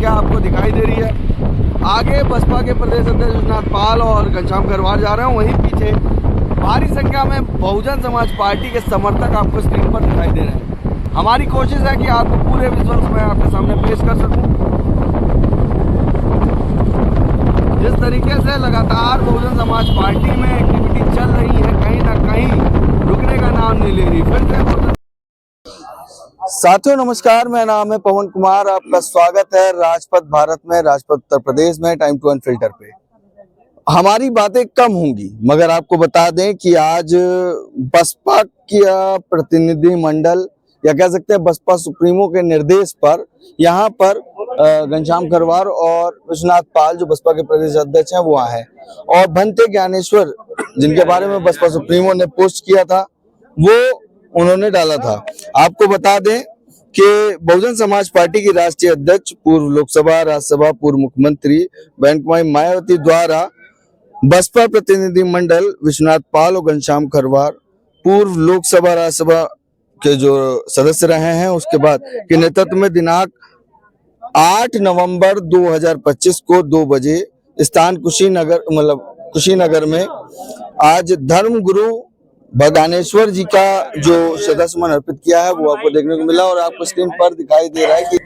संख्या आपको दिखाई दे रही है। आगे बसपा के प्रदेश अध्यक्ष विश्वनाथ पाल और घनश्याम खरवार जा रहे हैं, वहीं पीछे भारी संख्या में बहुजन समाज पार्टी के समर्थक आपको स्क्रीन पर दिखाई दे रहे हैं। हमारी कोशिश है कि आपको पूरे विजुअल्स में आपके सामने पेश कर सकूं। जिस तरीके से लगातार बहुजन समाज पार्टी में एक्टिविटी चल रही है, कहीं ना कहीं रुकने का नाम नहीं ले रही। फिर से साथियों नमस्कार, मेरा नाम है पवन कुमार। आपका स्वागत है राजपथ भारत में, राजपथ उत्तर प्रदेश में टाइम टू अनफिल्टर पे। हमारी बातें कम होंगी, मगर आपको बता दें कि आज बसपा का प्रतिनिधि मंडल या कह सकते हैं बसपा सुप्रीमो के निर्देश पर यहाँ पर घनश्याम खरवार और विश्वनाथ पाल जो बसपा के प्रदेश अध्यक्ष हैं वो आए हैं, और भंते ज्ञानेश्वर जिनके बारे में बसपा सुप्रीमो ने पोस्ट किया था वो उन्होंने डाला था। आपको बता दें कि बहुजन समाज पार्टी की राष्ट्रीय अध्यक्ष, पूर्व लोकसभा राज्यसभा पूर्व मुख्यमंत्री बहन कुमारी मायावती द्वारा बसपा प्रतिनिधि मंडल विश्वनाथ पाल और घनश्याम खरवार पूर्व लोकसभा राज्यसभा के जो सदस्य रहे हैं उसके बाद के नेतृत्व में दिनांक 8 नवंबर 2025 को 2 बजे स्थान कुशीनगर में आज धर्मगुरु भगानेश्वर जी का जो श्रद्धा सुमन अर्पित किया है वो आपको देखने को मिला, और आपको स्क्रीन पर दिखाई दे रहा है कि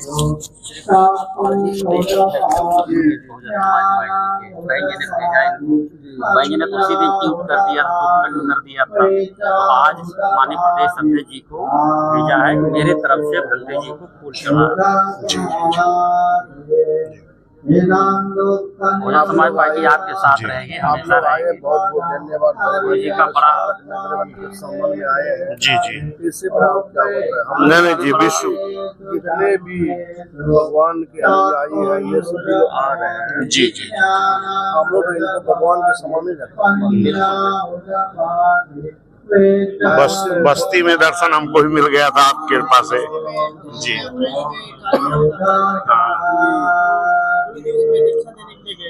भाई ने उसी दिन ट्वीट कर दिया था। तो आज माननीय प्रदेश अध्यक्ष जी को भेजा है मेरे तरफ से भंते जी को फूल चढ़ा। बहुजन समाज पार्टी आपके साथ रहेगी, हमेशा रहेगी। बहुत बहुत धन्यवाद जी का बड़ा सम्मान में आए हैं। जी जी इससे बड़ा क्या होता है? नहीं जी, विश्व जितने भी भगवान के अनुयायी हैं ये सभी लोग आ रहे हैं। जी जी हम लोग इनको भगवान के समान ही रखते हैं। बस बस्ती में दर्शन हमको भी मिल गया था आपकी कृपा से। जी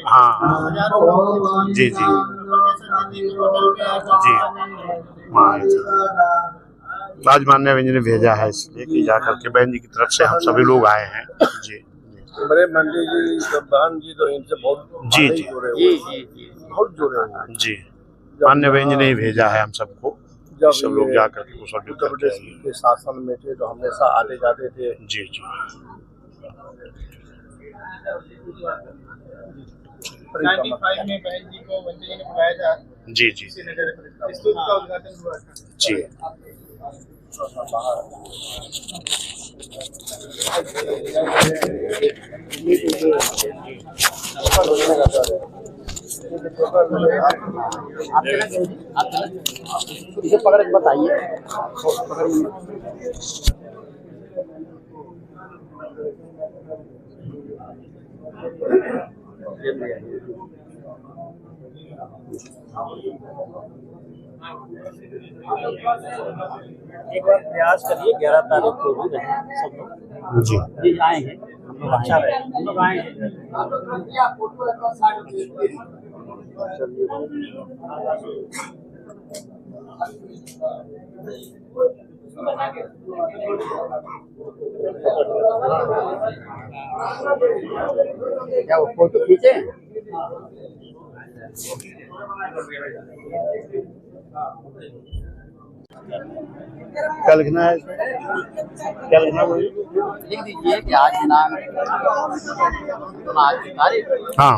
हाँ जी जी जी आज मान्य बहन जी ने भेजा है इसलिए कि जाकर के बहन जी की तरफ से हम सभी लोग आए हैं। जी बड़े मंडी जी बहन जी तो इनसे बहुत जी जी बहुत जुड़े हुए हैं। जी मान्य बहन जी ने ही भेजा है हम सबको, सब लोग जाकर के उत्तर प्रदेश के शासन में थे तो हमेशा आते जाते थे। जी जी 95 में बहन जी को भंते जी ने बुलाया था। जी जी स्तूप का उद्घाटन हुआ था। जी इसे पकड़ के बताइए। एक बार प्रयास करिए 11 तारीख को भी रहे सब लोग। जी जी आएंगे, हम लोग अच्छा रहे, हम लोग आएंगे। क्या वो फोटो खींचे? क्या लिखना है? क्या लिखना है? लिख दीजिए कि आज दिनांक तारीख। हाँ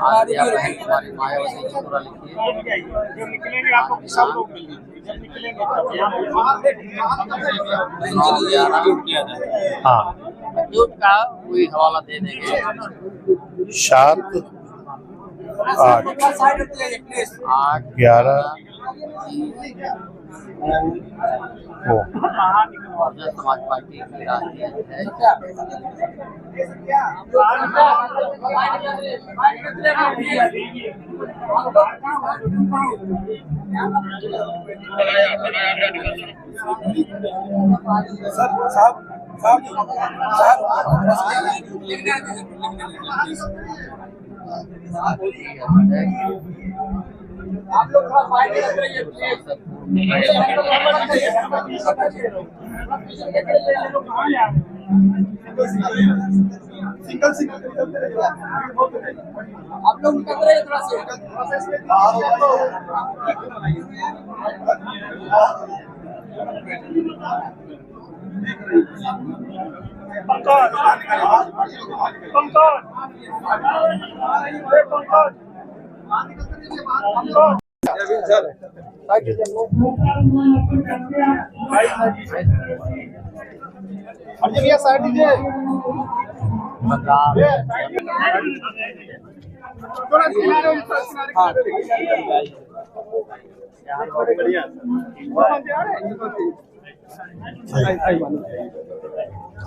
आज या बहन कुमारी मायावती जी पूरा लिखिए। जो निकलेंगे आपको सब लोग मिलेंगे, जब निकलेंगे हाँ ट्वीट का कोई हवाला दे देंगे। 7 8 11 बहुजन समाज पार्टी की राष्ट्रीय आप लोग थोड़ा साइड में लग रही है। भैया साइड दीजिए।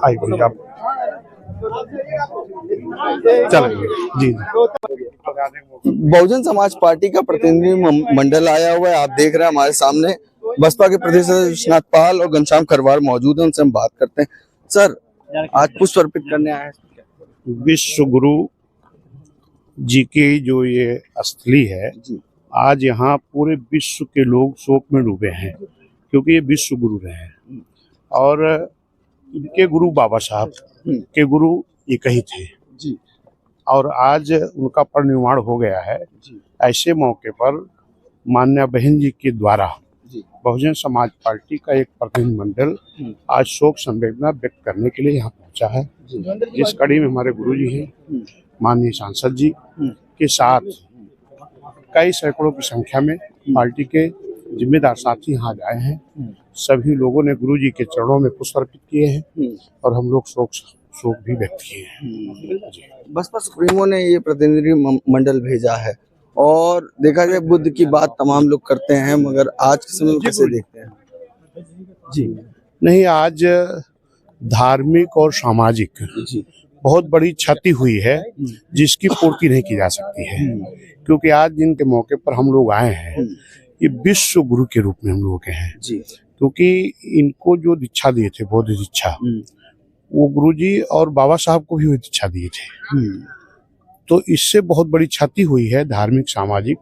आई बोलिए आप। चलेंगे जी। बहुजन समाज पार्टी का प्रतिनिधि मंडल आया हुआ है। आप देख रहे हैं हमारे सामने बसपा के प्रदेश अध्यक्ष विश्वनाथ पाल और घनश्याम खरवार मौजूद हैं, उनसे हम बात करते हैं। सर, आज पुष्प अर्पित करने आए हैं। विश्व गुरु जी की जो ये स्थली है, आज यहाँ पूरे विश्व के लोग शोक में डूबे हैं, क्योंकि ये विश्व गुरु रहे हैं और इनके गुरु बाबा साहब के गुरु एक ही थे जी। और आज उनका परिनिर्वाण हो गया है। ऐसे मौके पर मान्या बहन जी के द्वारा बहुजन समाज पार्टी का एक प्रतिनिधिमंडल आज शोक संवेदना व्यक्त करने के लिए यहाँ पहुँचा है। जिस कड़ी में हमारे गुरु जी हैं, माननीय सांसद जी के साथ कई सैकड़ों की संख्या में पार्टी के जिम्मेदार साथी यहाँ आए हैं। सभी लोगों ने गुरु जी के चरणों में पुष्प अर्पित किए हैं और हम लोग शोक भी व्यक्त किए हैं। बसपा सुप्रीमो ने ये प्रतिनिधि मंडल भेजा है और देखा जाए बुद्ध की बात तमाम लोग करते हैं, मगर आज के समय में कैसे देखते हैं? जी नहीं, आज धार्मिक और सामाजिक बहुत बड़ी क्षति हुई है जिसकी पूर्ति नहीं की जा सकती है, क्योंकि आज जिनके मौके पर हम लोग आए हैं ये विश्व गुरु के रूप में हम लोग के हैं जी। क्योंकि इनको जो दीक्षा दिए थे, बौद्ध दीक्षा, वो गुरु जी और बाबा साहब को भी वो दीक्षा दिए थे। तो इससे बहुत बड़ी क्षति हुई है धार्मिक सामाजिक,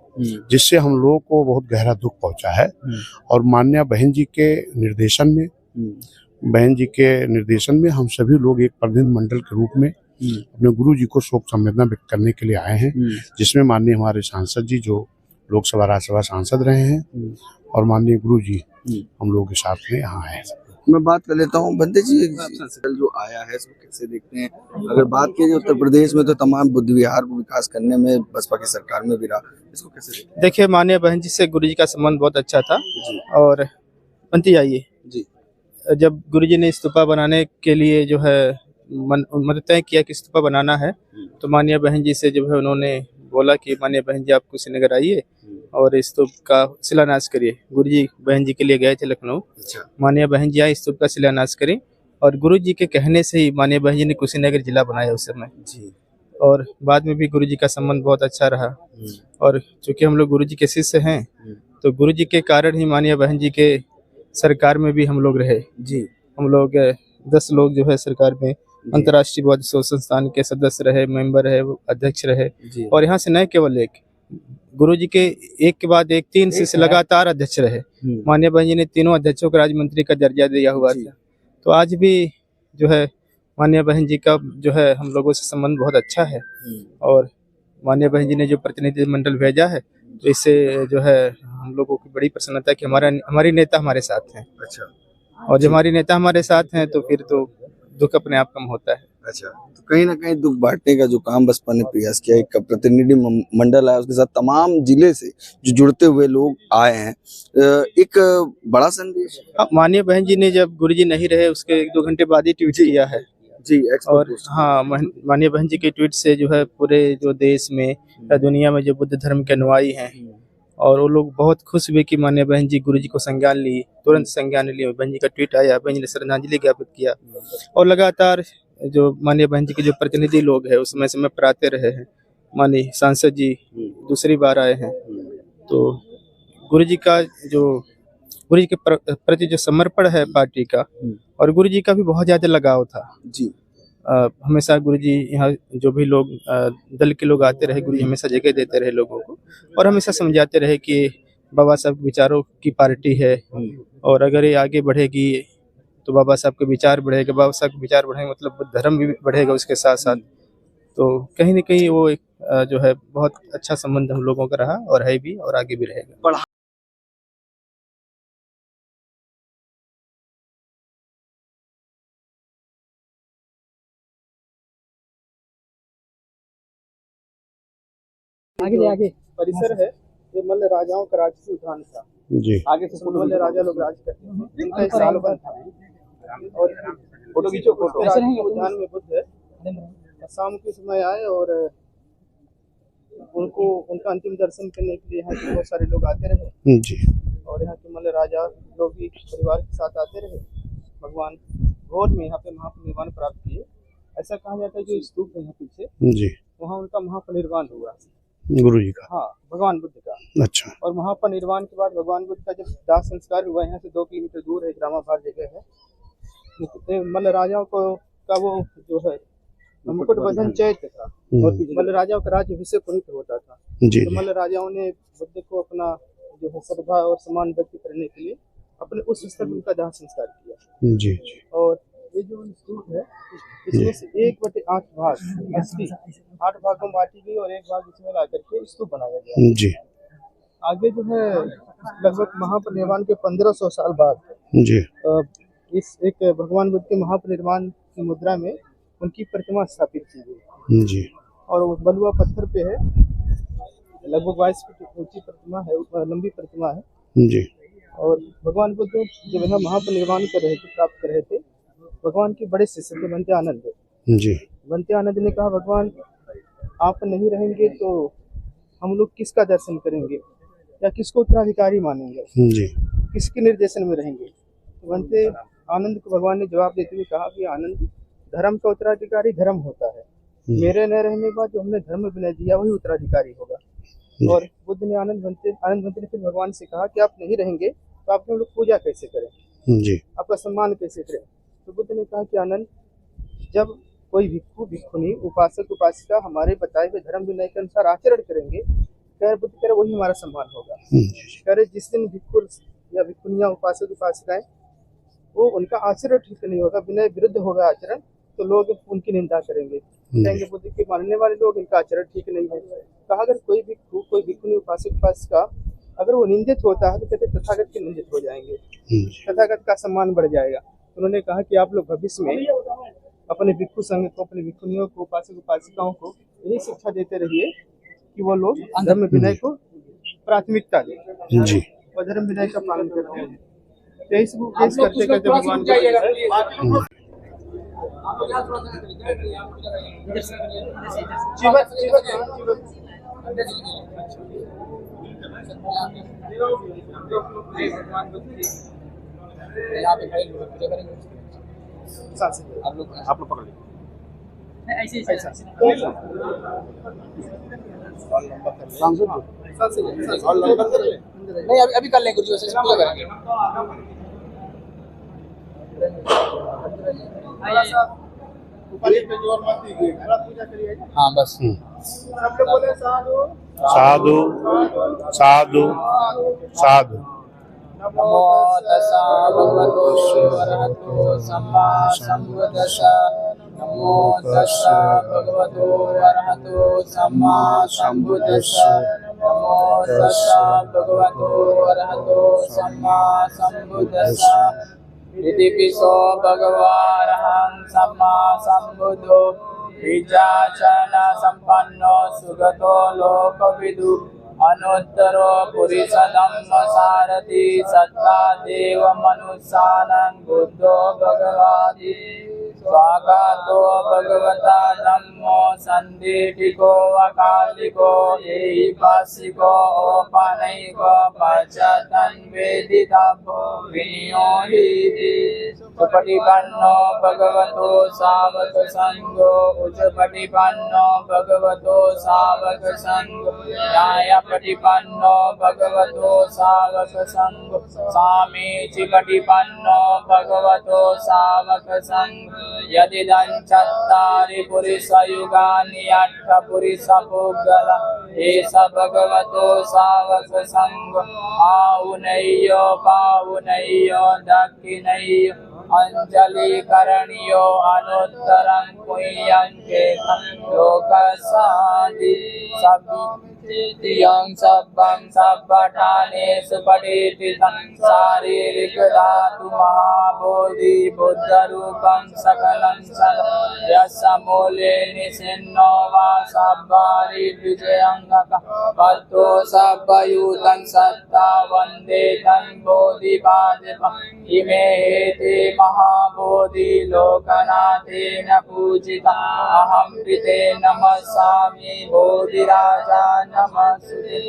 जिससे हम लोगों को बहुत गहरा दुख पहुंचा है। और मान्या बहन जी के निर्देशन में हम सभी लोग एक प्रतिनिधि मंडल के रूप में अपने गुरु जी को शोक संवेदना व्यक्त करने के लिए आए हैं, जिसमें माननीय हमारे सांसद जी जो लोकसभा राज्यसभा सांसद रहे हैं और माननीय गुरु जी हम लोगों के साथ में यहाँ आए। मैं बात कर लेता हूँ बंदे जी, जो आया है इसको कैसे देखते हैं? अगर बात की जाए उत्तर प्रदेश में तो तमाम बुद्ध विहार को विकास करने में बसपा की सरकार में भी रहा, इसको कैसे देखते हैं? देखिए, माननीय बहन जी से गुरु जी का संबंध बहुत अच्छा था और बनती आइए जी। जब गुरु जी ने स्तूपा बनाने के लिए जो है मतलब तय किया कि स्तूपा बनाना है, तो माननीय बहन जी से जो है उन्होंने बोला कि माननीय बहन जी आप कुशीनगर आइए और स्तूप का शिलान्यास करिए। गुरु जी बहन जी के लिए गए थे लखनऊ, माननीय बहन जी आए, स्तूप का शिलान्यास करें और गुरु जी के कहने से ही माननीय बहन जी ने कुशीनगर जिला बनाया उस समय जी। और बाद में भी गुरु जी का संबंध बहुत अच्छा रहा और चूंकि हम लोग गुरु जी के शिष्य हैं तो गुरु जी के कारण ही माननीय बहन जी के सरकार में भी हम लोग रहे जी। हम लोग 10 लोग जो है सरकार में अंतर्राष्ट्रीय बौद्ध शोध संस्थान के सदस्य रहे, मेंबर रहे, अध्यक्ष रहे और यहाँ से न केवल एक गुरु जी के एक के बाद एक 3 शिष्य लगातार अध्यक्ष रहे। माननीय बहन जी ने तीनों अध्यक्षों को राज्य मंत्री का दर्जा दिया हुआ था। तो आज भी जो है माननीय बहन जी का जो है हम लोगों से संबंध बहुत अच्छा है और माननीय बहन जी ने जो प्रतिनिधि मंडल भेजा है तो इससे जो है हम लोगों की बड़ी प्रसन्नता कि हमारी नेता हमारे साथ हैं। अच्छा। और जब हमारी नेता हमारे साथ हैं तो फिर तो दुख अपने आप कम होता है। अच्छा, तो कहीं ना कहीं दुख बांटने का जो काम बसपा ने प्रयास किया, एक प्रतिनिधि मंडल आया, उसके साथ तमाम जिले से जो जुड़ते हुए लोग आए हैं, एक बड़ा संदेश। माननीय बहन जी ने जब गुरु जी नहीं रहे उसके 1-2 घंटे बाद ही ट्वीट किया है जी। और हाँ, माननीय बहन जी के ट्वीट से जो है पूरे जो देश में या दुनिया में जो बुद्ध धर्म के अनुयायी हैं और वो लोग बहुत खुश हुए कि माननीय बहन जी गुरु जी को संज्ञान ली, तुरंत संज्ञान लिए। बहन जी का ट्वीट आया, बहन जी ने श्रद्धांजलि ज्ञापित किया और लगातार जो माननीय बहन जी के जो प्रतिनिधि लोग हैं उस समय पर आते रहे हैं। माननीय सांसद जी दूसरी बार आए हैं। तो गुरु जी के प्रति जो समर्पण है पार्टी का और गुरु जी का भी बहुत ज्यादा लगाव था जी। हमेशा गुरु जी यहाँ जो भी लोग दल के लोग आते रहे, गुरु जी हमेशा जगह देते रहे लोगों को और हमेशा समझाते रहे कि बाबा साहब विचारों की पार्टी है और अगर ये आगे बढ़ेगी तो बाबा साहब के विचार बढ़ेगा, बाबा साहब के विचार बढ़ेंगे मतलब बुद्ध धर्म भी बढ़ेगा उसके साथ साथ। तो कहीं न कहीं वो एक जो है बहुत अच्छा संबंध हम लोगों का रहा और है भी और आगे भी रहेगा। आगे परिसर है, ये मल्ल राजाओं का राजसी उद्यान था। जी आगे से मल्ल राजा लोग राज करते थे, जिनका एक साल बंद था। और फोटो खींचो, फोटो उद्यान में बुद्ध है, शाम के समय आए और उनको उनका अंतिम दर्शन करने के लिए यहाँ के बहुत सारे लोग आते रहे। जी और यहाँ के मल्ल राजा लोग भी परिवार के साथ आते रहे। भगवान भोर में यहाँ पे महापरिनिर्वाण प्राप्त किए। ऐसा कहा जाता है जो स्तूप है यहाँ पीछे, जी वहाँ उनका महापरिनिर्वाण हुआ, गुरु जी का। हाँ, भगवान बुद्ध का। अच्छा और महापरिनिर्वाण के बाद भगवान बुद्ध का जब दाह संस्कार हुआ, यहाँ से 2 किलोमीटर दूर है, ग्रामाभार जगह है, मल्ल राजाओं को का वो जो है मुकुट बंधन चैत्य था और मल्ल राजाओं का राज्य अभिषेक पुनित होता था। जी तो मल्ल राजाओं ने बुद्ध को अपना जो है श्रद्धा और सम्मान व्यक्त करने के लिए अपने उस स्थल में उनका दाह संस्कार किया। जी जी और ये जो स्तूप है इसमें से 1/8 भाग अस्थि 8 भागों में बांटी गई और 1 भाग इसमें ला करके स्तूप बनाया गया। जी आगे जो है लगभग महापरिनिर्वाण के 1500 साल बाद जी इस एक भगवान बुद्ध के महापरिनिर्वाण की मुद्रा में उनकी प्रतिमा स्थापित की गई। जी और वो बलुआ पत्थर पे है, लगभग 22 फीट ऊंची प्रतिमा है, लंबी प्रतिमा है। जी और भगवान बुद्ध जब यहाँ महापरिनिर्वाण कर रहे थे, प्राप्त कर रहे थे, भगवान के बड़े शिष्य थे बनते आनंद। जी बनते आनंद ने कहा, भगवान आप नहीं रहेंगे तो हम लोग किसका दर्शन करेंगे या किसको उत्तराधिकारी मानेंगे, जी किसके निर्देशन में रहेंगे। तो बनते आनंद को भगवान ने जवाब देते हुए कहा कि आनंद, धर्म का उत्तराधिकारी धर्म होता है, मेरे न रहने के बाद जो हमने धर्म विनय दिया वही उत्तराधिकारी होगा। और बुद्ध ने आनंद बनते ने फिर भगवान से कहा कि आप नहीं रहेंगे तो आपके हम लोग पूजा कैसे करें, जी आपका सम्मान कैसे करें। तो बुद्ध ने कहा कि आनंद, जब कोई भिक्षु भिक्षुनी उपासक उपासिका हमारे बताए हुए धर्म विनय के अनुसार आचरण करेंगे, कह बुद्ध कह वही हमारा सम्मान होगा। कह रहे जिस दिन भिक्षु या भिक्षुनियाँ उपासक उपासिकाएं वो उनका आचरण ठीक नहीं होगा, विनय विरुद्ध होगा आचरण, तो लोग उनकी निंदा करेंगे, कहेंगे बुद्ध के मानने वाले लोग, इनका आचरण ठीक नहीं है। कहा अगर कोई भिक्षु कोई भिक्षुनी उपासक उपासिका अगर वो निंदित होता है तो कहते तथागत के निंदित हो जाएंगे, तथागत का सम्मान बढ़ जाएगा। उन्होंने कहा कि आप लोग भविष्य में अपने भिक्षु संघ को, अपने भिक्षुनियों को, उपासक उपासिकाओं को यही शिक्षा देते रहिए कि वो लोग धर्म विनय को प्राथमिकता दें जी और धर्म विनय का पालन करते हैं। यही सब उपदेश करते करते भगवान आप लोग पकड़ लीजिए। नहीं अभी कर लेंगे, पूजा करेंगे। हाँ बस सब लोग बोले साधु साधु साधु साधु। नमो तस्सा भगवतो अरहतो सम्मा सम्बुद्दस्सा। नमो तस्सा भगवतो अरहतो सम्मा सम्बुद्दस्सा। नमो तस्सा भगवतो अरहतो सम्मा सम्बुद्दस्सा। इति पिसो भगवारहं सम्मा सम्बुद्धो विचाचन संपन्नो सुगतो लोकविदु अनुत्तरो पुरुषधम्म सारथि सत्ता देव मनुष्यानं बुद्धो भगवादि स्वागतो भगवता धम्मो संदेटिको अकालिको एहिपासिको औपनयिको पश्चातन वेदितव्यो विनयो हिति सुपटिपन्नो भगवतो सावक संघो उच्चपटिपन्नो भगवतो सावक संघो न्यायपटिपन्नो भगवतो सावक संघो सामीचिपटिपन्नो भगवतो सावक संघो यदिदं चत्तारि पुरुषयुगानि अष्ट पुरुषपुद्गला एष भगवतो सावक संघो आउनय्यो पाउनय्यो दक्षिणय्यो अंजलि करणीयो अनुत्तरं कुह्यन्ते लोकशान्ति सब्बं सब्बं सब्बठानेषु पठेति शारीरिक धातु महाबोधि बुद्धरूपं सकलं सद यस्मूले निसिन्नो वा सब्बारि विजयंगक पत्तो सब्बयूतं सत्ता वन्दे तं बोधिपादिपम् इमे हेते महाबोधि लोकनाथेन पूजिता अहं पिते नमस्सामि बोधिराजा नमस्ते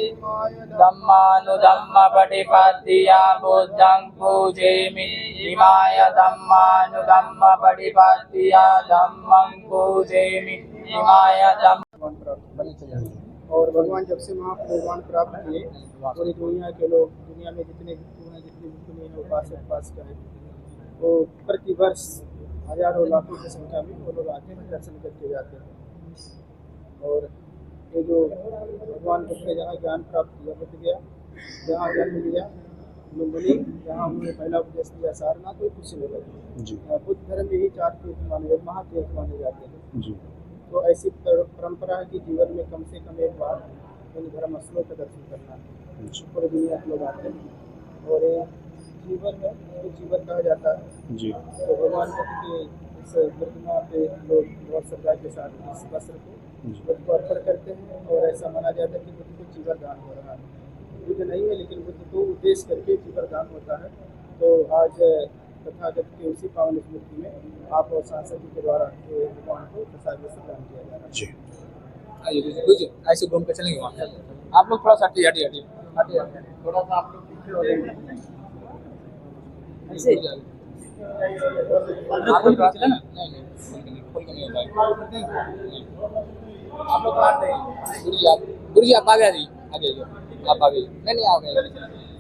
धम्मानुधम्म पटिपत्तिया बुद्धं पूजेमि इमाय धम्मानुधम्म पटिपत्तिया धम्मं पूजेमि इमाय और भगवान जब से महाप्रवान प्राप्त किए पूरी दुनिया के लोग, दुनिया में जितने भिक्षु हैं, जितने भिक्षुणी हैं, उपासक हैं, वो प्रति वर्ष हजारों लाखों की संख्या में वो लोग आते हैं, दर्शन करके जाते हैं। और ये जो भगवान बुद्ध ने जहाँ ज्ञान प्राप्त किया, बुद्ध गया जहाँ जन्म लिया लुम्बिनी, जहाँ उन्होंने पहला उपदेश दिया सारनाथ, तो कुछ नहीं लगा। बुद्ध धर्म में ही 4 तीर्थ माने, महातीर्थ माने जाते हैं। तो ऐसी परंपरा है कि जीवन में कम से कम एक बार इन धर्म स्थलों का दर्शन करना है। पूरी दुनिया के लोग आते हैं और जीवन है तो जीवन कहा जाता है जी। तो भगवान के इस प्रतिमा पे लोग बहुत श्रद्धा के साथ इस वस्त्र को बुद्ध को अर्पण करते हैं और ऐसा माना जाता है कि बुद्ध को जीवन दान हो रहा है। बुद्ध नहीं है लेकिन बुद्ध को उद्देश्य करके जीवन दान होता है। तो आज तथागत के उसी पावन स्मृति में आप और सांसद जी के द्वारा भगवान को प्रसाद प्रदान किया जा रहा है जी। आइए ऐसे घूम के चलेंगे वहाँ। आप लोग थोड़ा सा हटिए थोड़ा सा आप लोग पीछे हो जाएंगे ऐसे आप लोग चले ना नहीं खोल के नहीं होगा। आप लोग बाहर नहीं गुरु जी आप आगे आ जाइए आप आगे नहीं आ गए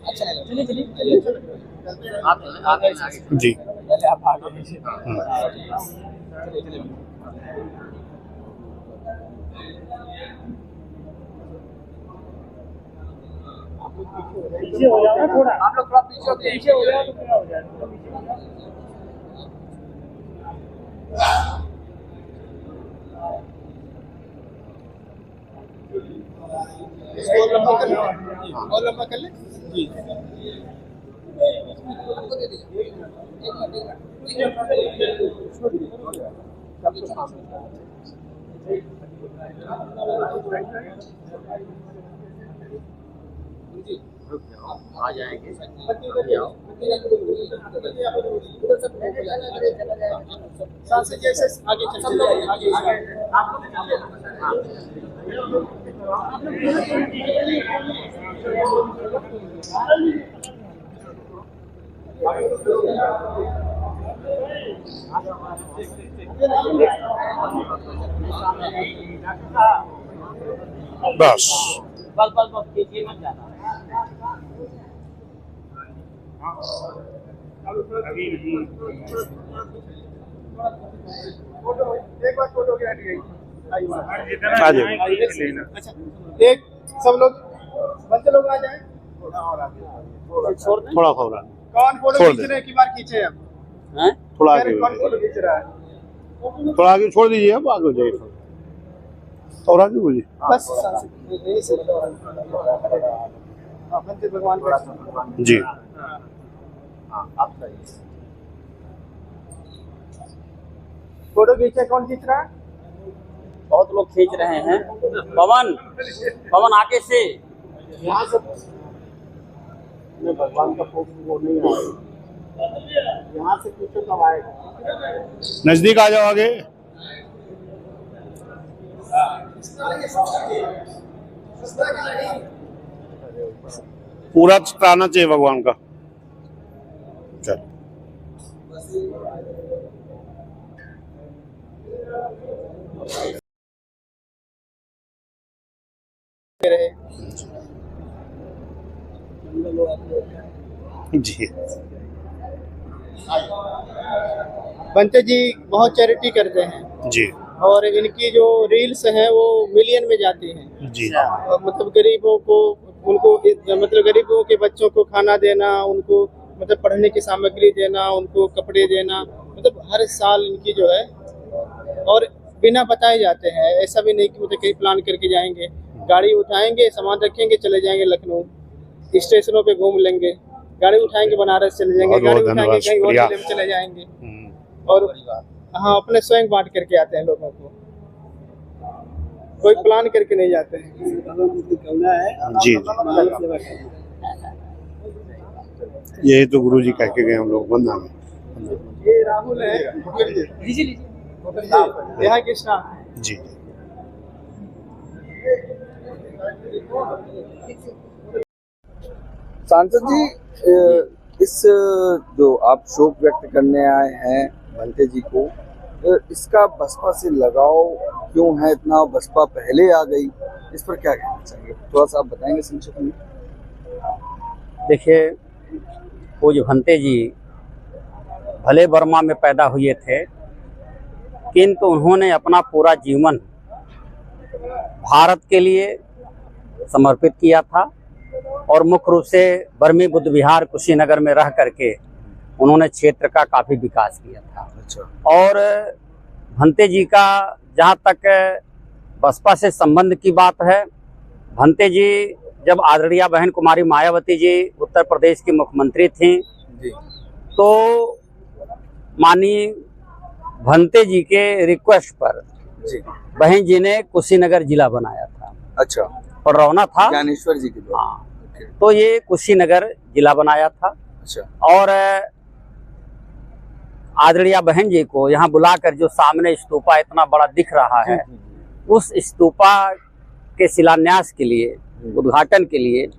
अच्छा नहीं चलिए आप आगे जी पहले आप आगे चलिए पीछे हो जाओ थोड़ा आप लोग थोड़ा पीछे हो जाओ तो क्या हो जाएगा। और लंबा कर ले जी आ जाएंगे जैसे आगे बस बस कीजिए मत जाना। एक बार फोटो के हट गई। आ जाओ। अच्छा एक सब लोग बच्चे लोग आ जाए थोड़ा थोड़ा कौन फोटो खींच रहे हैं की बार खींचे अब हैं थोड़ा आगे कौन फोटो खींच रहा है थोड़ा आगे छोड़ दीजिए अब आगे हो जाइए थोड़ा आगे बोलिए बस यही से अपने भगवान का जी। फोटो खींचे कौन खींच रहा है बहुत लोग खींच रहे हैं। पवन आगे से यहाँ से भगवान का फोटो वो नहीं आएगा यहाँ से पीछे कब आएगा नजदीक आ जाओ आगे पूरा आना चाहिए भगवान का। चल जी। बंते जी बहुत चैरिटी करते हैं जी और इनकी जो रील्स है वो मिलियन में जाती हैं जी मतलब गरीबों को उनको मतलब गरीबों के बच्चों को खाना देना उनको मतलब पढ़ने की सामग्री देना, उनको कपड़े देना, मतलब हर साल इनकी जो है, और बिना बताए जाते हैं। ऐसा भी नहीं कि मतलब कहीं प्लान करके जाएंगे, गाड़ी उठाएंगे, सामान रखेंगे, चले जाएंगे लखनऊ, स्टेशनों पे घूम लेंगे, गाड़ी उठाएंगे बनारस चले जाएंगे, बहुत गाड़ी बहुत उठाएंगे धन्यवाद, कहीं और शुक्रिया। जिले में चले जाएंगे, और हाँ अपने स्वयं बांट करके आते हैं लोगों को, कोई प्लान करके नहीं जाते हैं। जी यही तो गुरु जी कह के गए हम लोग वंदना में। ये राहुल है, यहाँ के स्टाफ है। जी सांसद जी, इस जो आप शोक व्यक्त करने आए हैं भंते जी को, इसका बसपा से लगाव क्यों है इतना? बसपा पहले आ गई, इस पर क्या कहना चाहिए? थोड़ा सा आप बताएंगे संक्षिप्त में। देखिए, पूज्य भंते जी भले बर्मा में पैदा हुए थे, किंतु उन्होंने अपना पूरा जीवन भारत के लिए समर्पित किया था और मुख्य रूप से बर्मी बुद्ध विहार कुशीनगर में रह करके उन्होंने क्षेत्र का काफ़ी विकास किया था। अच्छा। और भंते जी का जहाँ तक बसपा से संबंध की बात है, भंते जी जब आदरणीय बहन कुमारी मायावती जी उत्तर प्रदेश की मुख्यमंत्री थीं, तो माननीय भंते जी के रिक्वेस्ट पर बहन जी ने कुशीनगर जिला बनाया था। अच्छा। और रौना था ज्ञानेश्वर जी की। हाँ, तो ये कुशीनगर जिला बनाया था। अच्छा। और आदरणीय बहन जी को यहाँ बुलाकर, जो सामने स्तूपा इतना बड़ा दिख रहा है, उस स्तूपा के शिलान्यास के लिए, उद्घाटन के लिए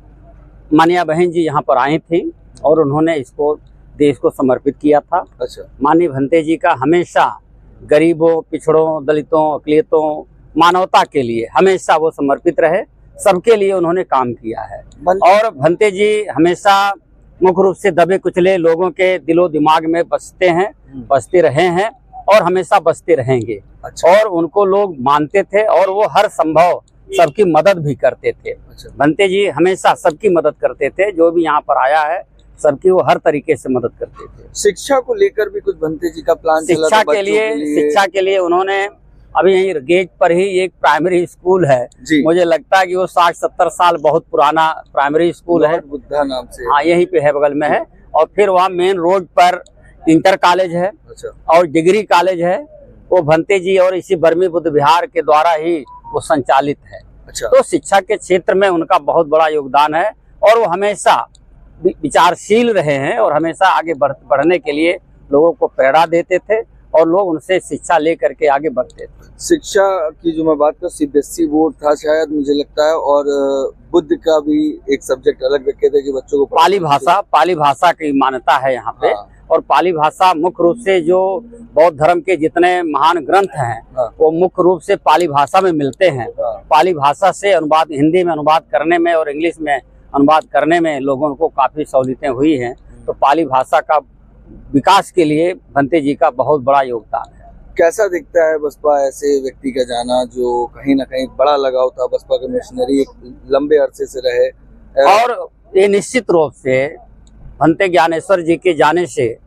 माननीय बहन जी यहाँ पर आई थी और उन्होंने इसको देश को समर्पित किया था। अच्छा। माननीय भंते जी का हमेशा गरीबों, पिछड़ों, दलितों, अकलियतों, मानवता के लिए हमेशा वो समर्पित रहे, सबके लिए उन्होंने काम किया है। और भंते जी हमेशा मुख्य रूप से दबे कुचले लोगों के दिलो दिमाग में बसते हैं, बसते रहे हैं और हमेशा बसते रहेंगे। अच्छा। और उनको लोग मानते थे और वो हर संभव सबकी मदद भी करते थे। अच्छा। भंते जी हमेशा सबकी मदद करते थे, जो भी यहाँ पर आया है सबकी वो हर तरीके से मदद करते थे। शिक्षा को लेकर भी कुछ भंते जी का प्लान चला था शिक्षा बच्चों शिक्षा के लिए उन्होंने अभी यहीं गेट पर ही एक प्राइमरी स्कूल है, मुझे लगता है कि वो 60-70 साल बहुत पुराना प्राइमरी स्कूल है, बुद्धा नाम से। हाँ, यहीं पे है, बगल में है। और फिर वहाँ मेन रोड पर इंटर कॉलेज है। अच्छा। और डिग्री कॉलेज है, वो भंते जी और इसी बर्मी बुद्ध विहार के द्वारा ही वो संचालित है। अच्छा। तो शिक्षा के क्षेत्र में उनका बहुत बड़ा योगदान है और वो हमेशा विचारशील रहे हैं और हमेशा आगे बढ़ने के लिए लोगों को प्रेरणा देते थे और लोग उनसे शिक्षा लेकर के आगे बढ़ते थे। शिक्षा की जो मैं बात करूँ, सीबीएसई बोर्ड था शायद, मुझे लगता है, और बुद्ध का भी एक सब्जेक्ट अलग रखे थे कि बच्चों को पाली भाषा की मान्यता है यहाँ पे। हाँ। और पाली भाषा मुख्य रूप से जो बौद्ध धर्म के जितने महान ग्रंथ हैं, हाँ, वो मुख्य रूप से पाली भाषा में मिलते हैं। हाँ। पाली भाषा से अनुवाद, हिंदी में अनुवाद करने में और इंग्लिश में अनुवाद करने में लोगों को काफी सहूलियतें हुई हैं। तो पाली भाषा का विकास के लिए भंते जी का बहुत बड़ा योगदान है। कैसा दिखता है बसपा ऐसे व्यक्ति का जाना जो कहीं ना कहीं बड़ा लगाव था, बसपा के मिशनरी एक लंबे अरसे से रहे, और ये निश्चित रूप से भंते ज्ञानेश्वर जी के जाने से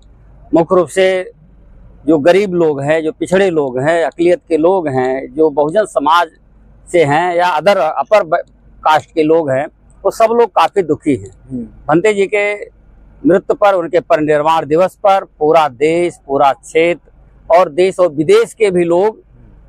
मुख्य रूप से जो गरीब लोग हैं, जो पिछड़े लोग हैं, अकलियत के लोग हैं, जो बहुजन समाज से हैं या अपर कास्ट के लोग हैं, वो सब लोग काफी दुखी हैं। भंते जी के मृत्यु पर, उनके परिनिर्वाण दिवस पर पूरा देश, पूरा क्षेत्र और देश और विदेश के भी लोग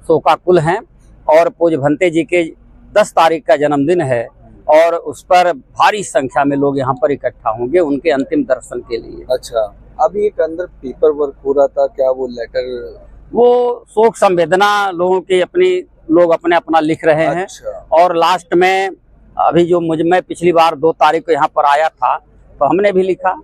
शोकाकुल हैं। और पूज्य भंते जी के 10 तारीख का जन्मदिन है और उस पर भारी संख्या में लोग यहाँ पर इकट्ठा होंगे उनके अंतिम दर्शन के लिए। अच्छा। अभी एक अंदर पेपर वर्क हो रहा था, क्या वो लेटर, वो शोक संवेदना लोगों की लोग अपने अपना लिख रहे हैं। अच्छा। और लास्ट में अभी जो मैं पिछली बार 2 तारीख को यहाँ पर आया था तो हमने भी लिखा।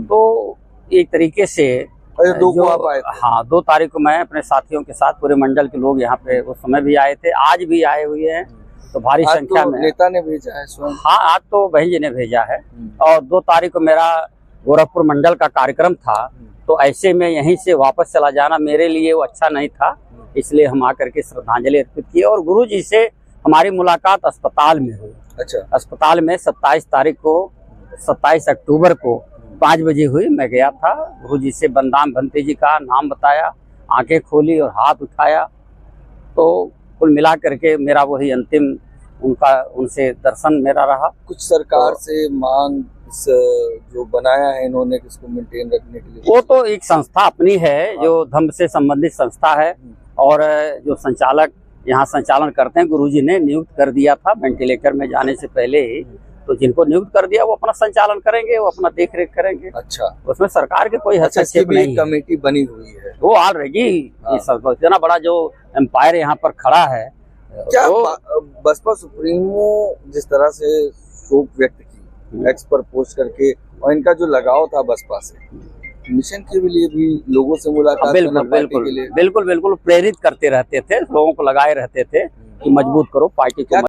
तो एक तरीके से 2 को आप आए थे? हाँ, 2 तारीख को मैं अपने साथियों के साथ, पूरे मंडल के लोग यहाँ पे उस समय भी आए थे, आज भी आए हुए हैं। तो भारी संख्या में नेता ने भेजा है स्वयं? हाँ, आज तो बहन जी ने भेजा है। और 2 तारीख को मेरा गोरखपुर मंडल का कार्यक्रम था, तो ऐसे में यहीं से वापस चला जाना मेरे लिए वो अच्छा नहीं था, इसलिए हम आकर के श्रद्धांजलि अर्पित किए। और गुरु जी से हमारी मुलाकात अस्पताल में हुई। अच्छा। अस्पताल में 27 अक्टूबर को 5 बजे हुई। मैं गया था, गुरु जी से बंदाम भंते जी का नाम बताया, आंखें खोली और हाथ उठाया। तो कुल मिला करके मेरा वही अंतिम उनसे दर्शन मेरा रहा। कुछ सरकार तो- से मांग जो बनाया है इन्होंने किसको मेंटेन रखने के लिए? वो तो एक संस्था अपनी है जो धम्म से संबंधित संस्था है, और जो संचालक यहाँ संचालन करते हैं गुरुजी ने नियुक्त कर दिया था वेंटिलेटर में जाने से पहले ही। तो जिनको नियुक्त कर दिया वो अपना संचालन करेंगे, वो अपना देख रेख करेंगे। अच्छा, उसमें सरकार के कोई अच्छा, इसकी हस्तक्षेप भी नहीं एक है। कमेटी बनी हुई है। वो ऑलरेडी हाँ। इतना बड़ा जो एम्पायर यहाँ पर खड़ा है, क्या तो बसपा सुप्रीमो जिस तरह से शोक व्यक्त की एक्स पर पोस्ट करके, और इनका जो लगाव था बसपा से, मिशन के लिए भी लोगों से मुलाकात करना बिल्कुल पार्टी बिल्कुल के लिए बिल्कुल बिल्कुल प्रेरित करते रहते थे, लोगों को लगाए रहते थे कि मजबूत करो पार्टी को।